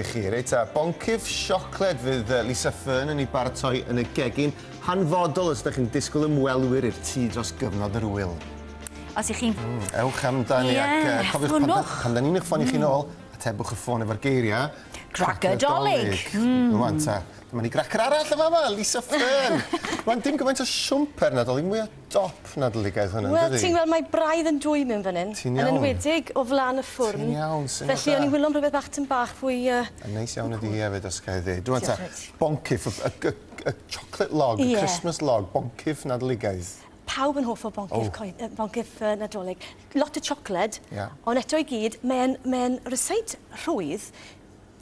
i chi. Reit, boncif siocled fydd Lisa Fearn yn ei baratoi yn y gegin. Hanfodol os ydych chi'n disgwyl ymwelwyr i'r tŷ dros gyfnod yr wyl. Os ych chi'n... Ewch amdani ac cofiwch pan da ni'n eich ffoni chi nôl, atebwch y ffôn efo'r geiriau. Cracydolig. Rwan ta. Dyma ni gracr arall yma yma, Lisa Fearn. Rwan, dim gymaint o siwmper Nadolig, mwy o dop Nadoligaeth hwnna. Wel, ti'n gweld mae braidd yn dwy mewn fan hyn. Ti'n iawn. Yn enwedig o flaen y ffwrn. Ti'n iawn, sy'n Felly, o'n i'n wylo am rhywbeth bach tyn bach fwy... Yn neis iawn ydi hefyd, os gael ei ddweud. Rwan ta, boncif, y chocolate log, y Christmas log, boncif Nadoligaeth. Pawb yn hoff o boncif Nadolig. Lot o siocled, Ie. ond eto i gyd, mae'n ryseit rhwydd.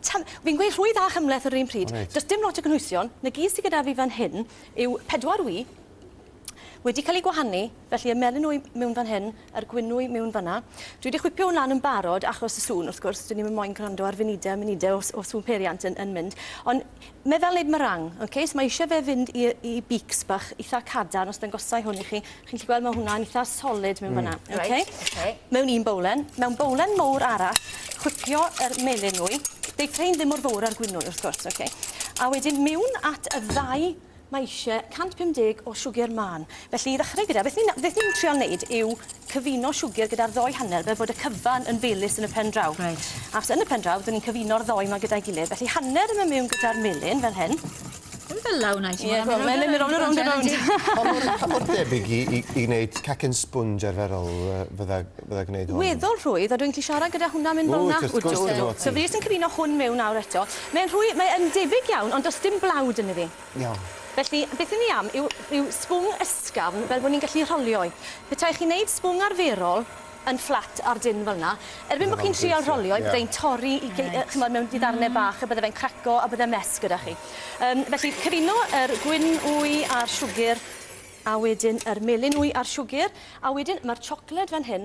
Fi'n gweud rhwydd a chymleth ar yr un pryd. Does dim lot o gynhwysion. Na gyd sydd gyda fi fan hyn yw 4 wy wedi cael ei gwahanu, felly y melyn wy mewn fan hyn, yr gwyn wy mewn fanna. Dwi wedi chwipio hwnna'n yn barod achos y sŵn, wrth gwrs. Dyn ni'n moyn gwrando ar munudau o sŵn peiriant yn mynd. Ond mae fel neud meringue, okay? So mae eisiau fe fynd i beaks bach eitha cadarn os da'n gosau hwn i chi. Chi'n gallu gweld mae hwnna'n eitha solid mewn fanna. Mewn un bowlen. Mewn bowlen mowr arall, chwipio yr melyn wy. Deithrein ddim mor fawr ar gwyn wy, wrth gwrs. Okay? A wedyn mewn at y ddau mae eisiau 150 o siwgr man. Felly i ddechrau gyda, beth ni'n trio wneud yw cyfuno siwgr gyda'r ddoi hanner fe fod y cyfan yn felys yn y pen draw. Achos yn y pen draw, dyn ni'n cyfuno'r ddoi yma gyda'i gilydd. Felly hanner yma mewn gyda'r melyn fel hyn. Yn fel law na i ti. Mae'n mynd rownd. Pa mor debyg i wneud cacen sponge arferol fydda gwneud hwn? Weddol rhwydd, a dwi'n gallu siarad gyda hwnna mynd fel na. So fi sy'n cyfuno hwn mewn nawr eto. Mae'n debyg iawn, ond does dim blawd yn iddi. Iawn. Felly, beth i ni am yw sbwng ysgafn fel bod ni'n gallu rolio. Petai chi'n neud sbwng arferol yn fflat ar dyn fel yna, erbyn bod chi'n trial rolio, byddai'n torri mewn ddarnau bach, a bydde fe'n craco a bydde mes gyda chi. Felly, cyfuno yr gwyn wy a'r siwgr, a wedyn yr melyn wy a'r siwgr, a wedyn mae'r siocled fan hyn.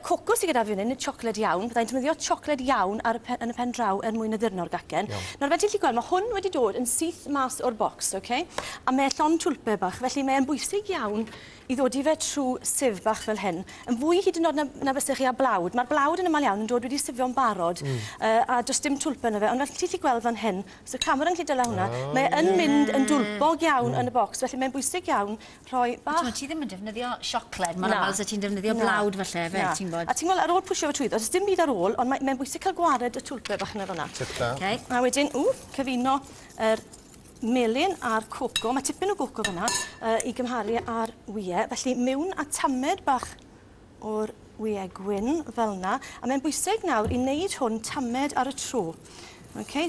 Coco sydd gyda fi hyn, nid siocled iawn. Byddai'n defnyddio siocled iawn yn y pen draw yn mwyn y ddyrno'r gacen. Nawr fe ti'n gallu gweld, mae hwn wedi dod yn syth mas o'r bocs, a mae llon twlpe bach, felly mae'n bwysig iawn i ddod i fe trwy sif bach fel hyn. Yn fwy hyd yn oed na fysych chi a blawd. Mae'r blawd yn ymal iawn yn dod wedi sifio'n barod, a does dim twlpe yna fe. Ond fel ti'n gallu gweld fan hyn, so camera'n gallu dyla hwnna, mae yn mynd yn dwlbog iawn yn y bocs, felly mae'n bwysig iawn rhoi bach... Ti ddim yn defnyddio siocled, mae'n aml sa ti'n defnyddio blawd falle, fel ti'n bod. A ti'n gweld, ar ôl pwysio fe trwyddo, does dim byd ar ôl, ond mae'n bwysig cael gwared y twlpe bach yna fanna. A wedyn, cyfuno yr melyn a'r coco, mae tipyn o coco fyna i gymharu ar wyau. Felly mewn a tamed bach o'r wyau gwyn fel yna. A mae'n bwysig nawr i wneud hwn tamed ar y tro.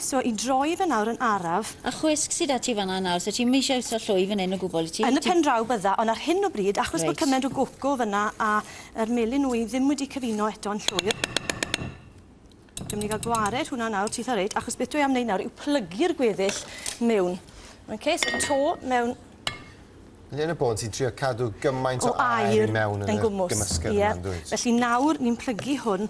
So i droi fe nawr yn araf. A chwisg sydd â ti fanna nawr, so ti'n mysio iwsio llwy fan hyn o gwbl i ti? Yn y pen draw bydda, ond ar hyn o bryd, achos bod cymaint o coco fyna a yr melyn wy ddim wedi cyfuno eto yn llwyr. Dwi'n mynd i gael gwared hwnna nawr, tith ar reit, achos beth dwi am wneud nawr yw plygu'r gweddill mewn. So to mewn... Yn y bod, ti'n trio cadw gymaint o air i mewn yn y gymysgedd yma, dweud. Felly nawr ni'n plygu hwn.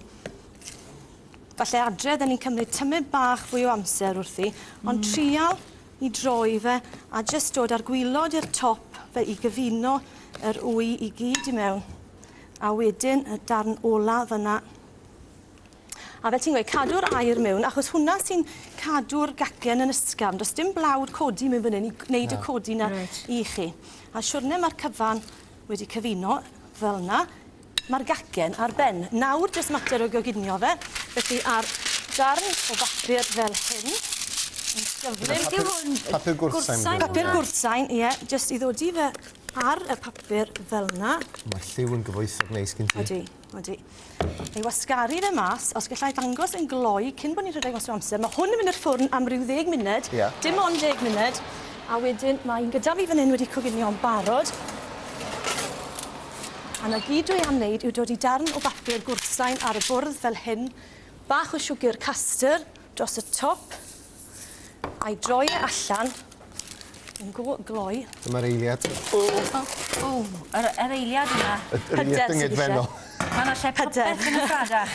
Falle adre, da ni'n cymryd tymed bach fwy o amser wrthi, ond trial i droi fe a jyst dod ar gwylod i'r top fe i gyfuno yr wy i gyd i mewn. A wedyn y darn ola fyna. A fel ti'n gweud, cadw'r air mewn, achos hwnna sy'n cadw'r gacen yn ysgafn. Does dim blawd codi mewn fan hyn i gwneud y codi yna i chi. A siwrne mae'r cyfan wedi cyfuno fel yna. Mae'r gacen ar ben. Nawr jyst mater o goginio fe. Felly ar darn o bapur fel hyn. Yn gyflym. Papur gwrtsain. Papur gwrtsain, ie. Jyst i ddodi fe ar y papur fel yna. Mae lliw yn gyfoethog neis gen ti. Odi. Ei wasgaru fe mas, os gallai dangos yn gloi cyn bod ni'n rhedeg mas o amser. Mae hwn yn mynd i'r ffwrn am ryw 10 munud, dim ond 10 munud. A wedyn mae'n gyda fi fan hyn wedi coginio'n barod. A na gyd dwi am wneud yw dod i darn o bapur gwrtsain ar y bwrdd fel hyn. Bach o siwgr caster dros y top. A'i droi e allan. Yn gloi. Dyma'r eiliad. Yr eiliad yna. Yr eiliad yngedfennol. Mae'n lle popeth yn y ffradach.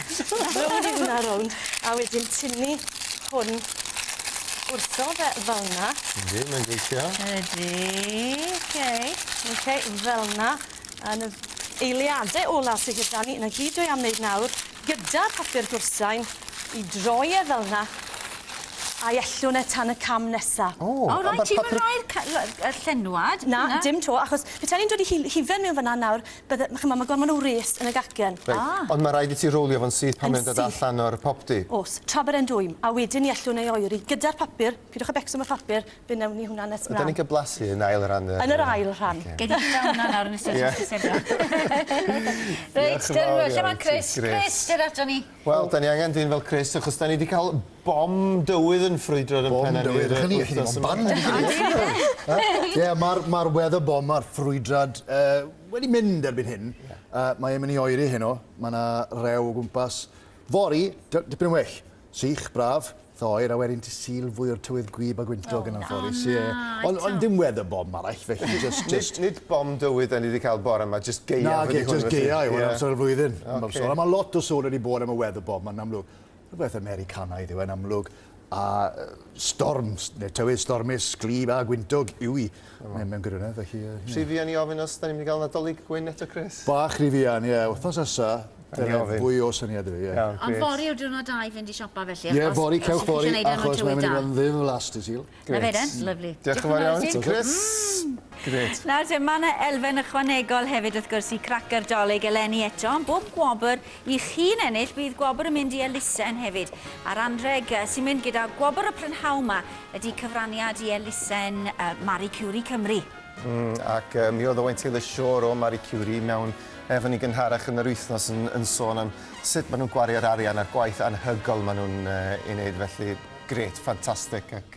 Rownd i hwnna rownd. A wedyn tynnu hwn wrtho fe fel yna. Ydy, mae'n gweithio. Ydy, fel yna. Yn y eiliadau ola sydd gyda ni, yna gyd dwi am wneud nawr, gyda'r papur gwrsain, i droi e fel yna. a iellwn e tan y cam nesaf. O, rhaid ti'n rhoi'r llenwad? Na, dim to, achos beth ni'n dod i hifen mewn fyna nawr, mae gormod o wres yn y gacen. Ond mae rhaid i ti rolio fo'n syth pan mynd allan o'r popdi? Os, tra bod e'n dwym, a wedyn i allwn ei oeri. Gyda'r papur, pidwch y becsom y papur, fe newn ni hwnna nes mlaen. Ydyn ni'n gyblasu yn ail rhan? Yn yr ail rhan. Gedi gyda hwnna nawr yn ystod Reit, lle mae Chris? Chris, dyr ato ni. Wel, da ni angen dyn fel Chris, achos da ni wedi cael bom dywydd yn ffrwydro'r yn penna ni. Bom dywydd, chi ddim yn Ie, mae'r weather bomb, mae'r ffrwydrad wedi mynd erbyn hyn. Mae e'n mynd i oeri hyn o. Mae yna rew o gwmpas. Fori, dipyn yn well. Sych, braf, ddoer, a wedyn ti sil fwy o'r tywydd gwyb a gwyntog yn anffodus. Ond dim weather bomb arall, felly just... Nid bom dywydd da ni wedi cael bore yma, just geia. Na, just geia yw yn amser y flwyddyn. Mae lot o sôn wedi bod am y weather bomb, mae'n amlwg. Rhywbeth Americanaidd yw e'n amlwg. A storms, neu tywydd stormus, glib a gwyntog yw i. Mae'n gyrwynedd, felly... Rhifian i ofyn os da ni'n mynd i gael nadolig gwyn eto, Chris? Bach rhifian, ie. Wrthnos ysa, fwy o syniad i fi, ie. Ond fori o diwrnod da i fynd i siopa felly? Ie, fori, cewch fori, achos mae'n mynd i fod yn ddim last y sil. Na fe den, lyflu. Diolch yn fawr iawn, Chris. Gret. Nawr te, mae yna elfen ychwanegol hefyd wrth gwrs i cracer dolig eleni eto, ond bob gwobr i chi'n ennill bydd gwobr yn mynd i elusen hefyd. A'r anreg sy'n mynd gyda gwobr y Prynhawn yma ydy cyfraniad i elusen Marie Curie Cymru. Ac mi oedd Owain Taylor Shore o Marie Curie mewn efo ni gynharach yn yr wythnos yn sôn am sut maen nhw'n gwario'r arian a'r gwaith anhygol maen nhw'n ei wneud, felly gret, ffantastig. Ac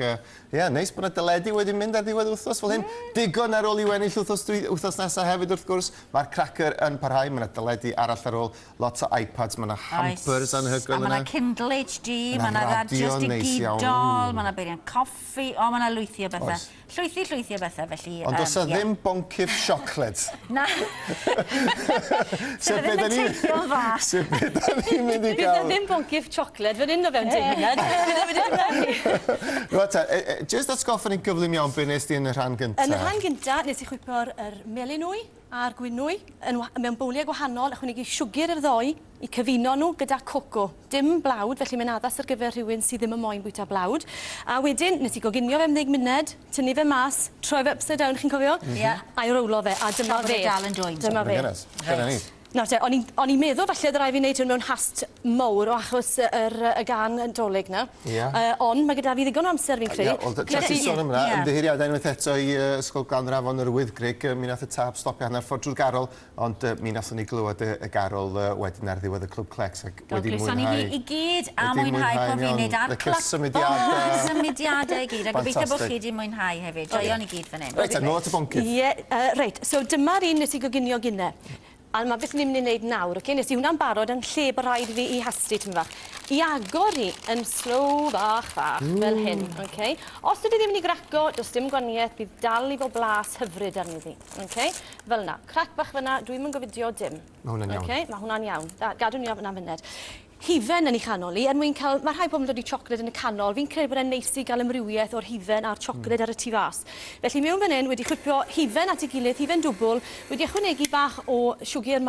neis bod yna deledu wedi mynd ar ddiwedd wythnos fel hyn. Digon ar ôl i wennill wythnos nesaf hefyd wrth gwrs. Mae'r cracer yn parhau, mae yna deledu arall ar ôl, lot o iPads, mae yna hampers anhygol yna. Mae yna Kindle HD, mae yna radios digidol, mae yna beiriant coffi, o mae yna lwythi o bethau. Llwythi o bethau, felly... Ond os o ddim boncyff siocled. Na. Sef ddim yn teithio fas. Sef beth da ni'n mynd i gael. Bydd ddim boncyff siocled, fydd un o fewn deugnad. Rwyta, jyst atgoffa ni'n gyflym iawn beth nes di yn y rhan gyntaf. Yn y rhan gyntaf, nes i chwipo'r melyn wy a'r gwyn wy mewn bowliau gwahanol, ychwanegu siwgr i'r ddoi i cyfuno nhw gyda coco. Dim blawd, felly mae'n addas ar gyfer rhywun sydd ddim yn moyn bwyta blawd. A wedyn, nes i goginio fe am 10 munud, tynnu fe mas, troi fe upside down, chi'n cofio? Ie. A'i rowlo fe, a dyma fe. Dal yn dwym. Dyma fe. Dyna ni. Nawr te, o'n i'n meddwl falle ddrai fi wneud hwn mewn hast mowr o achos y gan dolig na. Ond mae gyda fi ddigon o amser fi'n creu. Tra ti sôn am hynna, ymddiheiriadau unwaith eto i ysgol ganrafon yr Wyddgrug. Mi nath y tab stopio hanner ffordd drwy'r garol, ond mi nathon ni glywed y garol wedyn ar ddiwedd y Clwb Clecs. Wedi mwynhau. I gyd a mwynhau po fi'n neud ar symudiadau i gyd. A gobeithio bod chi wedi mwynhau hefyd. Joion i gyd fan hyn. Reit, nôl at y boncyff. Reit, so dyma'r un nes i goginio gynne. A mae beth ni'n mynd i wneud nawr, nes i hwnna'n barod yn lle bod rhaid fi i hastru tym fach. I agor hi yn slow bach, fel hyn, Os ydy ddim yn ei graco, does dim gwaniaeth, bydd dal i fo blas hyfryd arni ddi, Fel na, crac bach fyna, dwi'n mynd gofidio dim. Mae hwnna'n iawn. Mae hwnna'n iawn, gadw ni am fyned. Hifen yn ei chanol i, mae rhai pobl yn dod i siocled yn y canol, fi'n credu bod e'n neis i gael ymrywiaeth o'r hifen a'r siocled ar y tu fas. Felly mewn fan hyn wedi chwipio hifen at ei gilydd, hifen dwbl, wedi ychwanegu bach o siwgr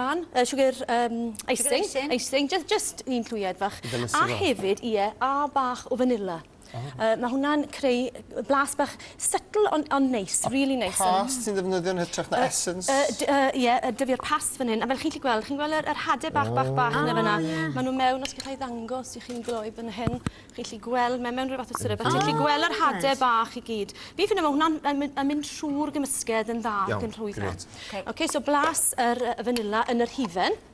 icing, just un llwyed fach. A hefyd, a bach o vanilla. Mae hwnna'n creu blas bach subtle ond neis, really neis. Pas ti'n ddefnyddio'n hytrach na essence? Dyfu'r pas fan hyn. A fel chi'n gweld yr hadau bach yna fyna. Maen nhw mewn, os chi'n cael ddangos i chi'n gloi fan hyn. Chi'n gallu gweld, mewn rhywbeth o syrub. Chi'n gallu gweld yr hadau bach i gyd. Fi ffynu mae hwnna'n mynd trwy'r gymysgedd yn dda ac yn rhwydd yna. So blas yr vanilla yn yr hifen.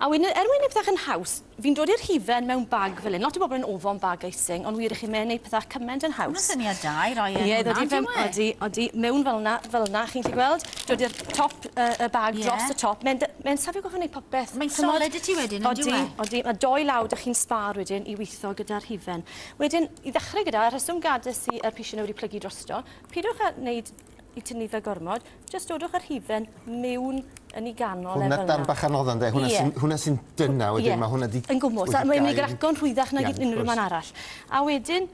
A wedyn, wneud pethau yn haws, fi'n dod i'r hifen mewn bag fel hyn. Lot o bobl yn ofon bag icing, ond wir i chi mewn wneud pethau cymaint yn haws. Hwna'n syniad da i roi yn Odi, mewn fel na, chi'n gallu gweld. Dod i'r top, y bag dros y top. Mae'n safio goffo wneud popeth. Mae'n solid i ti wedyn, yn dwi? Odi, mae 2 lawd ych chi'n spar wedyn i weithio gyda'r hifen. Wedyn, i ddechrau gyda, rheswm gades i yr pisio wedi plygu drosto, pidwch a wneud i tynnu fe gormod, jyst dodwch ar hifen mewn yn ei ganol Hwna dan bach anodd ynddo, hwna sy'n dyna wedyn, mae hwna di... Yn gwmwys, mae'n ei graco'n rhwyddach nag unrhyw man arall. A wedyn,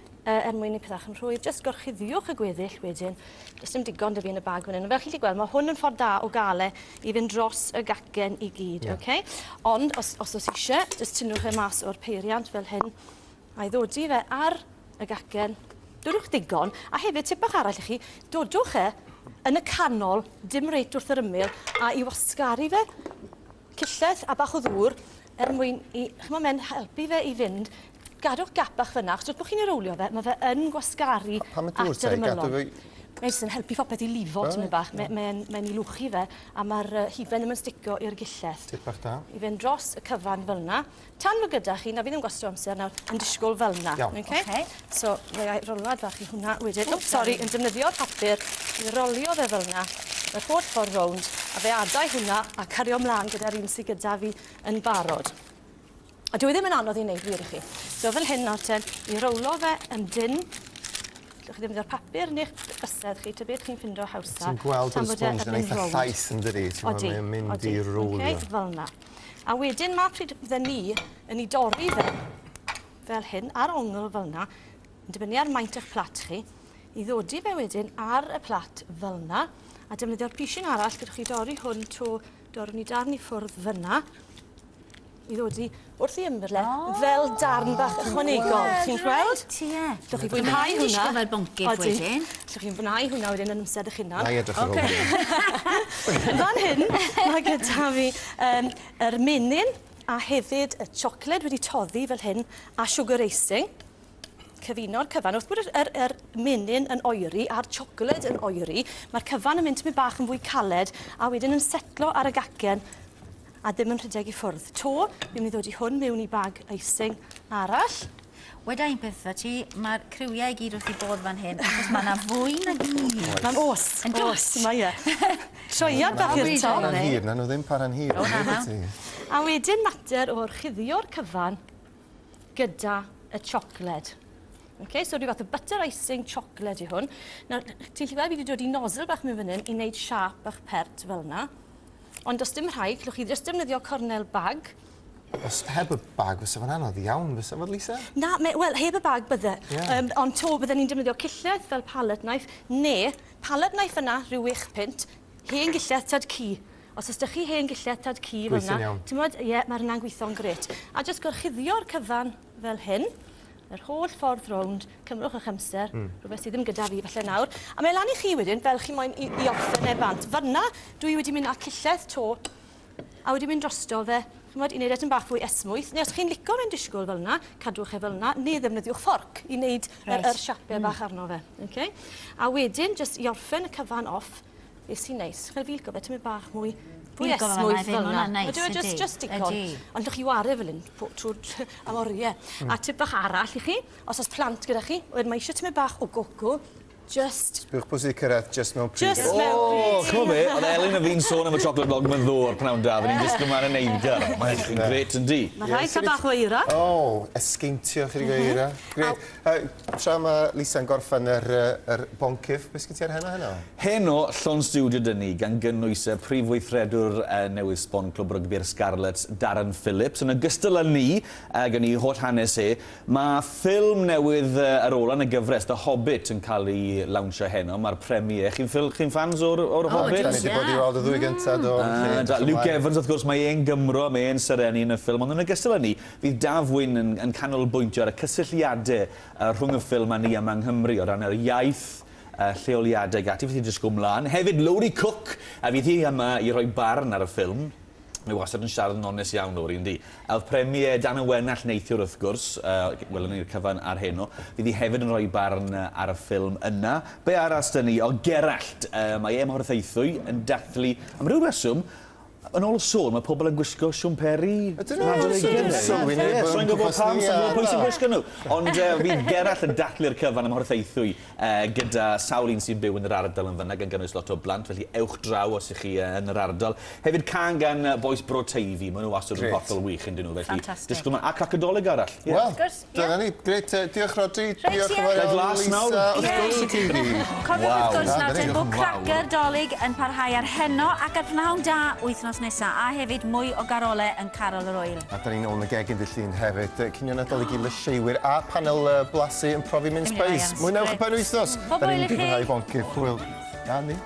mwyn i pethach yn rhwydd, jyst gorchuddiwch y gweddill wedyn, jyst dim digon dy fi yn y bag fan hyn. Fel chi'n gweld, mae hwn yn ffordd da o gael i fynd dros y gacen i gyd, Ond, os oes eisiau, jyst tynnwch e mas o'r peiriant fel hyn, a i ddodi fe ar y gacen. Dodwch digon, a hefyd tip bach arall i chi, dodwch yn y canol, dim reit wrth yr ymyl, a i wasgaru fe, cylleth a bach o ddŵr, mwyn i, chymod men, helpu fe i fynd, gadwch gap bach fyna, achos wrth bod chi'n ei rowlio fe, mae fe yn gwasgaru at yr ymylon. Mae'n jyst yn helpu phopeth i lifo, ti'n bach. Mae'n i lwchu fe, a mae'r hufen ddim yn stico i'r gilleth. Tip bach da. I fynd dros y cyfan fel yna. Tan fo gyda chi, na fi ddim gwastio amser nawr, yn disgwyl fel yna. Iawn. So, fe ai rolwad fach i hwnna wedyn. Yn defnyddio papur i rolio fe fel yna. Yr holl ffordd rownd, a fe adau hwnna a cario ymlaen gyda'r un sydd gyda fi yn barod. A dwi ddim yn anodd i wneud wir i chi. So fel hyn nawr ten, i rowlo fe yn dyn. Chi ddim wedi'r papur neu'ch bysedd chi, ta beth chi'n ffindo hawsa. Ti'n gweld o'r sponge yn eitha llais yn dydi? Odi, Mae'n mynd i rowlio. Fel yna. A wedyn mae pryd fydden ni yn ei dorri fe fel hyn, ar ongl fel yna, yn dibynnu ar maint eich plat chi, i ddodi fe wedyn ar y plat fel yna, a defnyddio'r pishin arall gyda chi dorri hwn to dorri ni darn i ffwrdd fyna, i ddodi wrth i ymberle fel darn bach ychwanegol. Chi'n gweld? Llwch chi fwynhau hwnna. Fel boncyff wedyn. Llwch chi'n fwynhau hwnna wedyn yn ymsed eich hunan. Na i edrych ar ôl. Fan hyn, mae gyda fi yr menyn a hefyd y siocled wedi toddi fel hyn a sugar icing. Cyfuno'r cyfan. Wrth bod yr menyn yn oeri a'r siocled yn oeri, mae'r cyfan yn mynd tymau bach yn fwy caled a wedyn yn setlo ar y gacen a ddim yn rhedeg i ffwrdd. To, fi'n mynd i ddod i hwn mewn i bag icing arall. Weda un peth fo ti, mae'r criwiau i gyd wrth i bod fan hyn, achos mae yna fwy na gyd. Mae'n os. Yn dos. Mae e. Sioiad bach i'r to. Paran hir, na nhw ddim paran hir. A wedyn mater o'r chuddio'r cyfan gyda y siocled. So rhyw fath o butter icing siocled i hwn. Nawr, ti'n lliwedd fi wedi dod i nozzle bach mewn fan hyn i wneud siap bach pert fel yna. Ond does dim rhaid, llwch chi jyst defnyddio cornel bag. Os heb y bag, fysa fo'n anodd iawn, fysa fod, Lisa? Na, wel, heb y bag bydde. Ond to, bydden ni'n defnyddio cilleth fel palette knife, neu palette knife yna, rhyw 6 pint, hen gilleth tad ci. Os ydych chi hen gilleth tad ci fel yna, ti'n modd, mae hynna'n gweithio'n gret. A jyst gorchuddio'r cyfan fel hyn, yr holl ffordd rownd, cymrwch eich amser, rhywbeth sydd ddim gyda fi falle nawr. A mae lan i chi wedyn, fel chi moyn i orffen e'r bant. Fyna, dwi wedi mynd â cilleth to, a wedi mynd drosto fe, chi'n modd, i wneud etyn bach fwy esmwyth. Neu os chi'n licio fe'n disgwyl fel yna, cadwch e fel yna, neu ddefnyddiwch fforc i wneud yr siapau bach arno fe. A wedyn, jyst i orffen y cyfan off, beth sy'n neis. Chael fi licio fe, ti'n mynd bach mwy esmwyth fel yna. Just digon. Ond llwch chi ware fel hyn, trwy'r am oriau. A tip bach arall i chi, os oes plant gyda chi, wedyn mae eisiau tymau bach o goco, just... Sbywch bwys i cyrraedd just mewn pryd. Just mewn pryd. Chmo be, oedd Elin a fi'n sôn am y chocolate log mewn ddŵr pnawn da, fe ni'n disgwyl ymlaen yn neud ar. Mae'n gret yn di. Mae rhaid cael bach o eira. O, esgeintio chydig o eira. Gret. Tra mae Lisa'n gorffen yr boncyff, beth sgyn ti ar heno? Heno, llon studio dyn ni, gan gynnwys y prif weithredwr newydd sbon Clwb Rygbi'r Scarlett, Darren Phillips. Yn ogystal â ni, gan i holl hanes mae ffilm newydd ar ôl yn y gyfres, The Hobbit, yn cael ei lawnsio heno, mae'r premier. Chi'n fans o'r Hobbit? Da ni wedi bod i weld y ddwy gyntaf do. Luke Evans, wrth gwrs, mae e'n Gymro, mae e'n sereni yn y ffilm, ond yn ogystal â ni, fydd Daf Wyn yn canolbwyntio ar y cysylltiadau rhwng y ffilm a ni yma yng Nghymru, o ran yr iaith, lleoliadau gati, fydd hi'n disgwyl mlaen. Hefyd, Lowry Cook, a fydd hi yma i roi barn ar y ffilm. Mae wastad yn siarad yn onest iawn o'r un di. A oedd premier Dan y Wenall neithiwr wrth gwrs, welwn ni'r cyfan ar heno, fydd hi hefyd yn rhoi barn ar y ffilm yna. Be arall dyn ni? O Gerallt, mae Mhorthaethwy yn dathlu am ryw reswm, yn ôl sôn, mae pobl yn gwisgo siwmperi. Ydyn nhw? So'n gwybod pam, so'n gwybod pwy sy'n gwisgo nhw. Ond fydd Gerallt yn dathlu'r cyfan ym Mhorthaethwy gyda sawl un sy'n byw yn yr ardal yn fyna, gan gynnwys lot o blant, felly ewch draw os ych chi yn yr ardal. Hefyd can gan boes Bro Teifi, maen nhw wastad yn hollol wych yn dyn nhw, felly disgwyl a cacadolig arall. Wel, dyna ni. Gret, diolch Rodri, diolch yn fawr Lisa, wrth gwrs i TV. Cofiwch wrth gwrs nawr bod cracker dolig yn parhau ar heno ac ar Prynhawn da wythnos nesaf, a hefyd mwy o garolau yn Carol yr Oel. A da ni'n ôl yn y gegin ddillun hefyd. Cinio Nadolig i lysieuwyr a panel blasu yn profi mince pies. Mwynewch y pen wythnos. Da ni'n gwybod boncyff. Hwyl. Na ni.